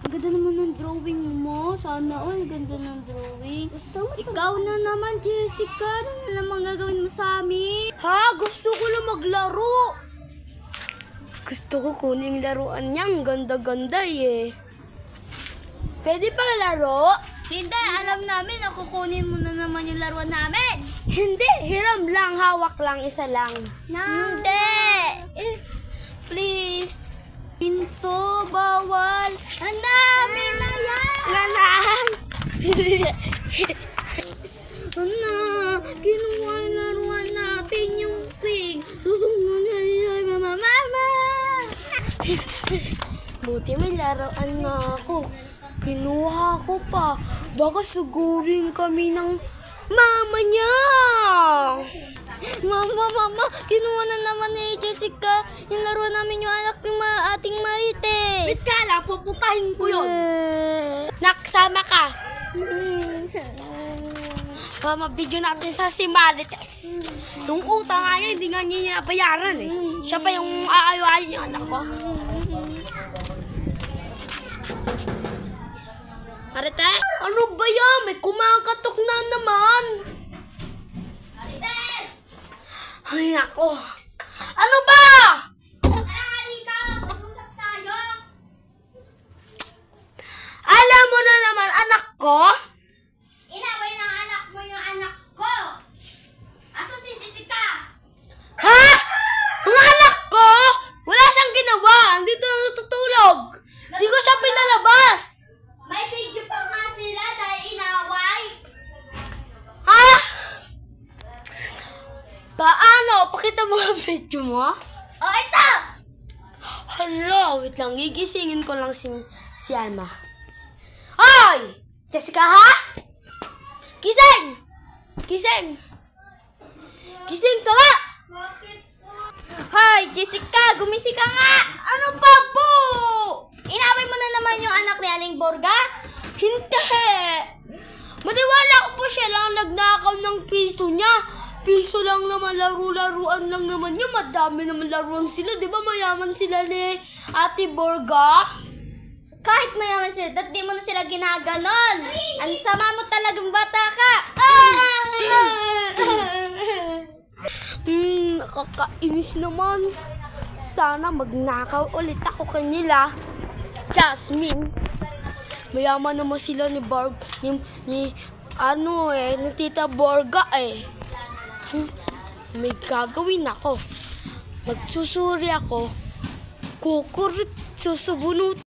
Ang ganda naman ng drawing mo. Sana all, ganda ng drawing. Ikaw na naman, Jessica. Ano na naman gagawin mo sa amin? Ha? Gusto ko lang maglaro. Gusto ko kunin yung laruan niya. Ang ganda-ganda eh. Pwede ba laro? Hindi, alam namin na kukunin mo na naman yung laruan namin. Hindi. Hiram lang. Hawak lang. Isa lang. Hindi. Please. Pinto, bawal. Ang dami na yan. Nanan! Ana, kinuha yung laruan natin yung pig. Susunod na niya, mama. Buti may laruan na ako. Kinuha ko pa. Baka sugurin kami ng mama niya. Mama, kinuha na naman ni Jessica yung laruan namin yung anak yung ating Marites. Wait ka lang, puputahin ko yun. Naksama ka. Mabigyan natin sa si Marites. Nung utang nga niya, hindi nga niya bayaran eh. Siya pa yung aayo-ayo yung anak ko. Marites? Ano ba yan? May kumakatok na naman. Marites! Ay, nako. Ano ba? Halika, mag-usap tayo. Alam mo na naman, anak ko? Inaway ng anak mo yung anak ko. Aso si Jessica? Ha? Ang anak ko? Wala siyang ginawa. Andito lang natutulog. Di ko siya pinalabas. May video pa nga sila dahil inaway. Ha? Paano? Pakita mo ang video mo. O, ito! Hello, wait lang. Gigisingin ko lang si Alma. Hoy! Jessica, ha? Gising! Gising! Gising ka nga! Bakit po? Hi, Jessica! Gumising ka nga! Ano pa po? Inaway mo na naman yung anak ni Aling Borga? Hindi! Maniwala ko po siya lang nagnakaw ng piso niya. Piso lang naman, laro-laruan lang naman niya. Madami naman laruan sila. Di ba mayaman sila ni Ate Borga? Kahit mayaman sila, dahil di mo na sila ginaganon. Ang sama mo talagang bata ka. Nakakainis naman. Sana magnakaw ulit ako kanila. Jasmine. Mayaman naman sila ni ni Tita Borga eh. May gagawin ako. Magsusuri ako. Kukurit, susubunut.